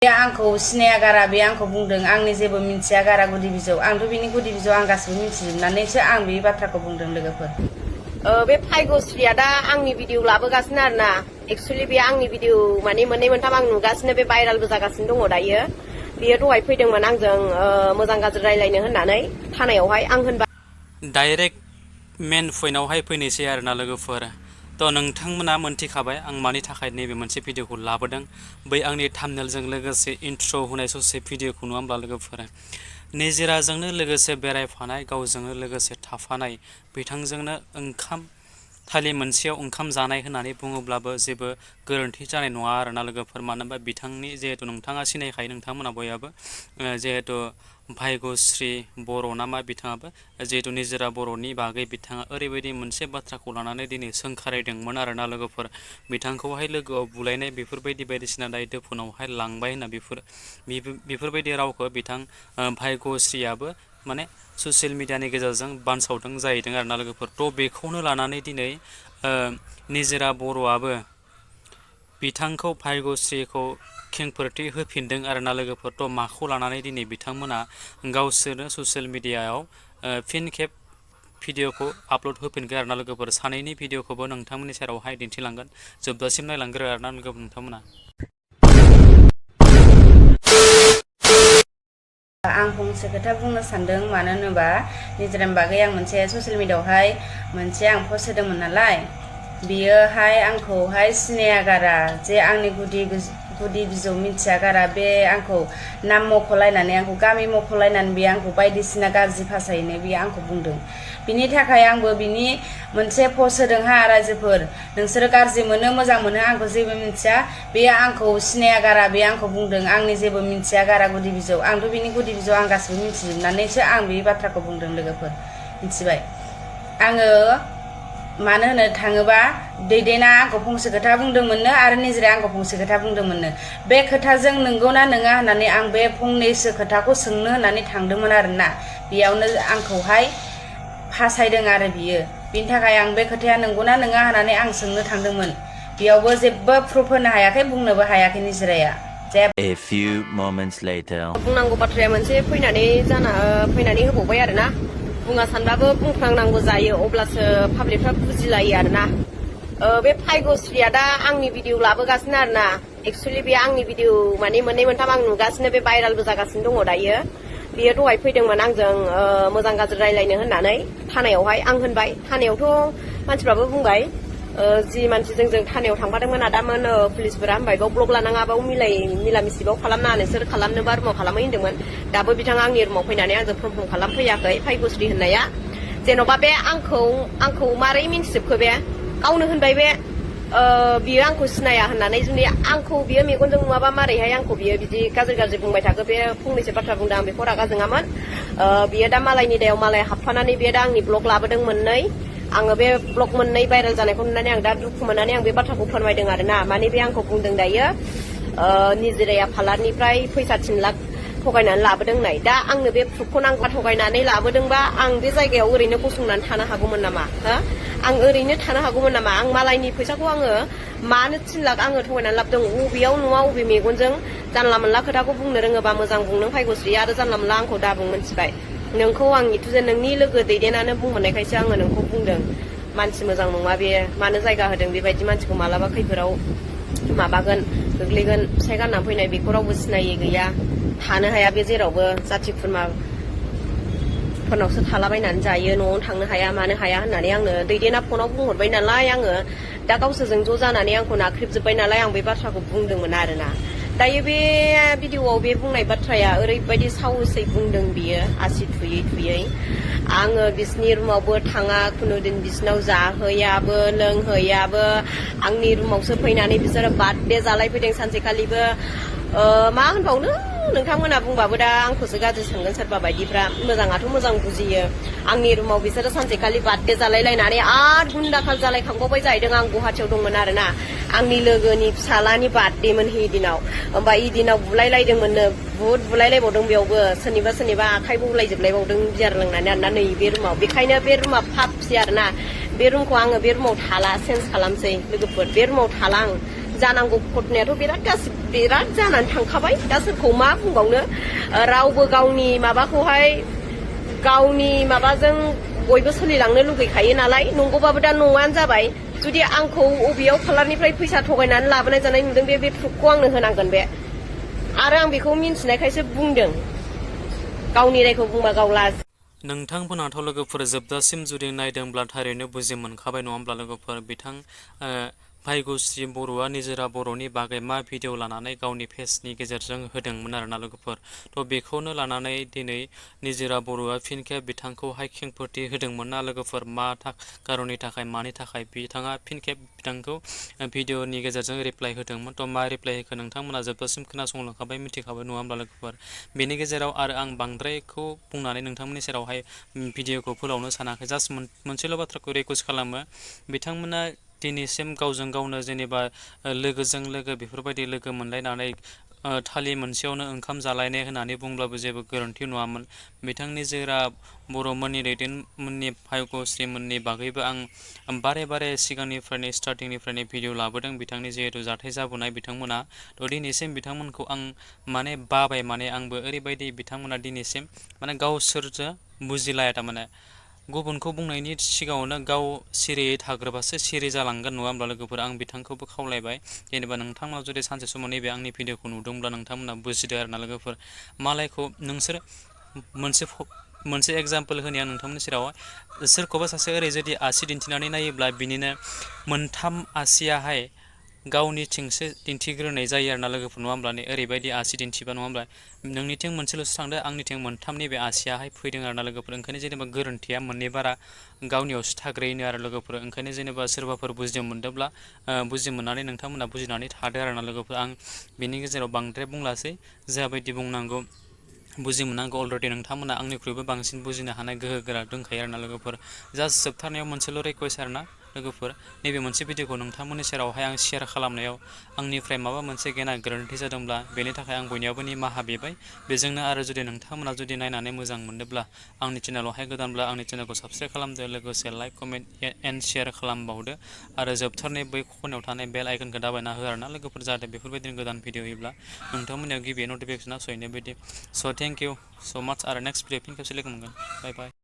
आंखौ सिनाया गारा बे आंखौ बुंदों आंनि जेबो मिन्थिया गारा गुदि बिजौ आंथ' बिनि गुदि बिजौ आं गासिबो मिन्थिजोबनानैसो आं बे बाथ्राखौ बुंदों लोगोफोर। बे भाइगोस्रिया दा आंनि भिडिअ लाबोगासिनो आरोना एक्चुअली बे आंनि भिडिअ माने मोननै मोनथाम आं नुगासिनो बे भाइरालबो जागासिनो दङ दायो। बियो दहाय फैदोंमोन आंजों मोजां गाज्रि रायलायनो होननानै थानायावहाय आं होनबा डाइरेक्ट मेन पइन्टआवहाय फैनोसै आरोना लोगोफोर। थ' नोंथांमोना मोनथिखाबाय आं मानि थाखाय नैबे मोनसे भिडिअखौ लाबोदों बै आंनि थाम्बनेलजों लोगोसे इन्ट्र' होनाय ससे भिडिअखौ नङा होमब्ला लोगोफोर। निजोराजोंनो लोगोसे बेरायफानाय गावजोंनो लोगोसे थाफानाय बिथांजोंनो ओंखाम थालि मोनसेयाव ओंखाम जानाय होननानै बुङोब्लाबो जेबो गोरोन्थि जानाय नङा आरोना लोगोफोर। मानो होनबा बिथांनि जिहेतु नोंथाङा सिनायखायो नोंथांमोना बयहाबो जिहेतु भाइगोस्रि बर' नामा बिथाङाबो जिहेतु निजोरा बर'नि बागै बिथाङा ओरैबायदि मोनसे बाथ्राखौ लानानै दिनै सोंखारायदोंमोन आरोना लोगोफोर। बिथांखौहाय लोगोआव बुलायनाय बेफोरबायदि बायदिसिना दाय दोफोनावहाय लांबाय होनना बेफोरबायदि रावखौ बिथां भाइगोस्रियाबो माने ससियेल मिडियानि गेजेरजों बानसावदों जाहैदों आरोना लोगोफोर। थ' बेखौनो लानानै दिनै निजोरा बर'आबो बिथांखौ भाइगोस्रिखौ खेंफोरथि होफिनदों आरोना लोगोफोर। थ' माखौ लानानै दिनै बिथांमोना गावसोरनो ससियेल मिडियायाव फिन खेब भिडिअखौ आपल'ड होफिनगोन आरोना लोगोफोर। सानैनि भिडिअखौबो नोंथांमोननि सेरावहाय दिन्थिलांगोन। जोबजासिम नायलांग्रो आरोना लोगोफोर नोंथांमोना। आं फंसे खोथा बुंनो सानदों मानो होनोबा निजोरानि बागै आं मोनसे ससियेल मिडियायावहाय मोनसे आं पस्ट होदोंमोन नालाय बियोहाय आंखौहाय सिनाया गारा जे आंनि गुदि बिजौ मिन्थिया गारा बे आंखौ नाम मख'लायनानै आंखौ गामि मख'लायनानै बे आंखौ बायदिसिना गाज्रि भाषायैनो बियो आंखौ बुंदों। बिनि थाखाय आंबो बिनि मोनसे पस्ट होदोंहा रायजोफोर नोंसोरो गाज्रि मोनो मोजां मोनो आंखौ जेबो मिन्थिया बे आंखौ सिनाया गारा बे आंखौ बुंदों आंनि जेबो मिन्थिया गारा गुदि बिजौ आंथ' बिनि गुदि बिजौ आं गासिबो मिन्थिजोबनानैसो आं बे बाथ्राखौ बुंदों लोगोफोर मिथिबाय। आङो मानो होनो थाङोबा दैदेना आंखौ फंसे खोथा बुंदोंमोननो आरो निजोराया आंखौ फंसे खोथा बुंदोंमोननो बे खोथाजों नंगौना नङा होननानै आं बे फंनैसो खोथाखौ सोंनो होननानै थांदोंमोन आरोना बेयावनो आंखौहाय फासायदों आरो बियो। बिनि थाखाय आं बे खोथाया नंगौना नङा होननानै आं सोंनो थांदोंमोन बेयावबो जेबो प्रुफ होनो हायाखै बुंनोबो हायाखै निजोराया। A few moments later बुंनांगौ बाथ्राया मोनसे फैनानै होबावबाय आरोना बुङा सानबाबो बुंफ्लांनांगौ जायो अब्लासो पाब्लिकफ्रा बुजिलायो आरोना। बे भाइगोस्रिया दा आंनि भिडिअ लाबोगासिनो आरोना एक्चुअली बे आंनि भिडिअ माने मोननै मोनथाम आं नुगासिनो बे भाइरालबो जागासिनो दङ दायो। बियो दहाय फैदोंमोन आंजों मोजां गाज्रि रायलायनो होननानै थानायावहाय आं होनबाय थानायावथ' मानसिफ्राबो बुंबाय जि मानसिजों जों थानायाव थांफादोंमोन आदामोन पुलिसफोरा होनबाय बाव ब्लग लानाङा बाव मिला मिसिबाव खालामनाङा नोंसोर खालामनोबा रुमाव खालामहै होनदोंमोन। दाबो बिथाङा आंनि रुमाव फैनानै आंजों फर्म खालामफैयाखै भाइगोस्रि होननाया। जेन'बा बे आंखौ मारै मिन्थिजोबखो बे गावनो होनबाय बे बियो आंखौ सिनाया होननानै जुदि आंखौ बियो मेगनजों नुवाबा मारैहाय आंखौ बियो बिदि गाज्रि बुंबाय थाखो। बे फंनैसो बाथ्रा बुंदों आं बेखौ रागा जोङामोन। बियो दा मालायनि दायाव मालाय हाबफानानै बियो दा आंनि ब्लग लाबोदों मोननै आङो बे ब्लग मोननै भाइरेल जानायखौ नुनानै आं दा दुखु मोननानै आं बे बाथ्राखौ फोरमायदों आरोना। माने बे आंखौ बुंदों दायो निजोराया फालारनिफ्राय फैसा 3 लाख थगायनानै लाबोदों होननाय। दा आंनो बे प्रुफखौ नांगौ थगायनानै लाबोदोंबा आं बे जायगायाव ओरैनो गसंनानै थानो हागौमोन नामा आं ओरैनो थानो हागौमोन नामा? आं मालायनि फैसाखौ आङो मानो 3 लाख आङो थगायनानै लाबोदों बबेयाव नुवा बबे मेगनजों जानला मोनला खोथाखौ बुंनो रोङोबा मोजां बुंनो भाइगोस्रि आरो जानला मोनला आंखौ दाबुं मिथिबाय। नोंखौ आं इथुजे नोंनि लोगो दैदेनानो बुंहरनायखायसो आङो नोंखौ बुंदों मानसि मोजां नङा बे मानो जायगा होदों बेबायदि मानसिखौ मालाबा खैफोदाव माबागोन गोग्लैगोन फिसाय गाननानै फैनाय बेखौ रावबो सिनायै गैया थानो हाया बे जेरावबो जाथि खुरमाफोरनावसो थालाबायनानै जायो न'आवनो थांनो हाया मानो हाया होननानै आंनो दैदेना फनाव बुंहरबाय नालाय आङो दा गावसोरजों ज' जानानै आंखौ नाख्रेबजोब्बाय नालाय आं बे बाथ्राखौ बुंदोंमोन आरोना। दायो बे भिडिअआव बे बुंनाय बाथ्राया ओरैबायदि साहसै बुंदों बियो आसि थुयै आङो बिसिनि रुमावबो थाङा खुनुदिन बिसिनाव जाहैयाबो लोंहैयाबो आंनि रुमावसो फैनानै बिसोरो बार्थडे जालायफैदों सानसेखालिबो मा होनबावनो नोंथांमोना बुंबाबो दा आंखौसो गाज्रि सानगोन सोरबा बायदिफ्रा मोजाङाथ' मोजां बुजियो। आंनि रुमाव बिसोरो सानसेखालि बार्थडे जालायलायनानै आरो गुन्दाखाल जालायखांबावबाय जाहैदों। आं गुवाहाटियाव दंमोन आरोना आंनि लोगोनि फिसालानि बार्थडेमोन इदिनाव ओमफ्राय इदिनाव बुलायलायदोंमोननो बुहुद बुलायलायबावदों बेयावबो सोरनिबा आखाइ बौलायजोबलायबावदों बियार लोंनानै आरोना नैबे रुमाव। बेखायनो बे रुमा फाबसै आरोना बे रुमखौ आङो बे रुमाव थाला चेन्ज खालामसै लोगोफोर बे रुमाव थाला आं जानांगौ घटनायाथ' बिराद जानानै थांखाबाय दा सोरखौ मा बुंबावनो रावबो गावनि माबाखौहाय गावनि माबाजों बयबो सोलिलांनो लुगैखायो नालाय नंगौबाबो दा नङानो जाबाय जुदि आंखौ अबेयाव पार्लारनिफ्राय फैसा थगायनानै लाबोनाय जानाय नुदों बे प्रुफखौ आंनो होनांगोन बे आरो आं बेखौ मिन्थिनायखायसो बुंदों गावनि रायखौ बुंबा गाव लाज नोंथांमोनाथ' लोगोफोर जोबजासिम जुदि नायदोंब्ला थारैनो बुजि मोनखाबाय नङा होमब्ला लोगोफोर बिथां भाइगोस्रि बर'आ निजोरा बर'नि बागै मा भिडिअ लानानै गावनि पेजनि गेजेरजों होदोंमोन आरोना लोगोफोर थ' बेखौनो लानानै दिनै निजोरा बर'आ फिन खेब बिथांखौहाय खेंफोरथि होदोंमोन ना लोगोफोर मा खारननि थाखाय मानि थाखाय बिथाङा फिन खेब बिथांखौ भिडिअनि गेजेरजों रिप्लाइ होदोंमोन थ' मा रिप्लाइ होखो नोंथांमोना जोबजासिम खोनासंलांखाबाय मिथिखाबाय नङा होमब्ला लोगोफोर बेनि गेजेराव आरो आं बांद्रायखौ बुंनानै नोंथांमोननि सेरावहाय भिडिअखौ फोलावनो सानाखै जास्ट मोनसेल' बाथ्राखौ रिकुवेस्ट खालामो बिथांमोना दिनैसिम गावजों गावनो जेनेबा लोगोजों लोगो बेफोरबायदि लोगो मोनलायनानै थालि मोनसेयावनो ओंखाम जालायनाय होननानै बुंब्लाबो जेबो गोरोन्थि नङामोन बिथांनि निजोरा बर'मोननि दैदेनमोननि भाइगोस्रिमोननि बागैबो आं बारे सिगांनिफ्रायनो स्टार्टिंनिफ्रायनो भिडिअ लाबोदों बिथांनि जिहेतु जाथाय जाबोनाय बिथांमोना थ' दिनैसिम बिथांमोनखौ आं माने बाबाय माने आंबो ओरैबायदि बिथांमोना दिनैसिम माने गावसोरजों बुजिलाया थारमाने गुबुनखौ बुंनायनि सिगाङावनो गाव सिरियै थाग्रोबासो सिरि जालांगोन नङा होमब्ला लोगोफोर आं बिथांखौबो खावलायबाय जेनेबा नोंथांमोना जुदि सानसे समाव नैबे आंनि भिडिअखौ नुदोंब्ला नोंथांमोना बुजिदो आरोना लोगोफोर मालायखौ नोंसोर मोनसे एगजामपोल होनि आं नोंथांमोननि सेराव सोरखौबा सासे ओरै जुदि आसि दिन्थिनानै नायोब्ला बिनिनो मोनथाम आसियाहाय गावनिथिंसो दिन्थिग्रोनाय जायो आरोना लोगोफोर नङा होमब्ला ओरैबायदि आसि दिन्थिबा नङा होमब्ला नोंनिथिं मोनसेल'सो थांदो आंनिथिं मोनथामनि बे आसियाहाय फैदों आरोना लोगोफोर ओंखायनो जेनेबा गोरोन्थिया मोननै बारा गावनियावसो थाग्रोयोनो आरो लोगोफोर ओंखायनो जेनेबा सोरबाफोर बुजिनो मोनदोंब्ला बुजि मोननानै नोंथांमोना बुजिनानै थादो आरोना लोगोफोर आं बिनि गेजेराव बांद्राय बुंलासै जाबायदि बुंनांगौ बुजि मोननांगौ अलरेडि नोंथांमोना आंनिख्रुइबो बांसिन बुजिनो हानाय गोहो गोरा दंखायो आरोना लोगोफोर जास्ट जोबथारनायाव मोनसेल' रिकुवेस्ट आरोना लोगोफोर नैबे मोनसे भिडिअखौ नोंथांमोननि सेरावहाय आं शेयार खालामनायाव आंनिफ्राय माबा मोनसे गेना गोरोन्थि जादोंब्ला बेनि थाखाय आं बयनियावबो निमाहा बिबाय बेजोंनो आरो जुदि नोंथांमोना जुदि नायनानै मोजां मोनदोंब्ला आंनि चेनेलावहाय गोदानब्ला आंनि चेनेलखौ साबस्क्राइब खालामदो लोगोसे लाइक कमेन्ट एन्ड शेयार खालामबावदो आरो जोबथारनाय बै खनायाव थानाय बेल आइकनखौ दाबायना हो आरोना लोगोफोर जाहाथे बेफोरबायदिनो गोदान भिडिअ होयोब्ला नोंथांमोननियाव गिबियै नटिफिकेसना सहैनाय बायदि स' थेंक इउ स' माच आरो नेक्स्ट भिडिअ फिन खेबसे लोगो मोनगोन बाय बाय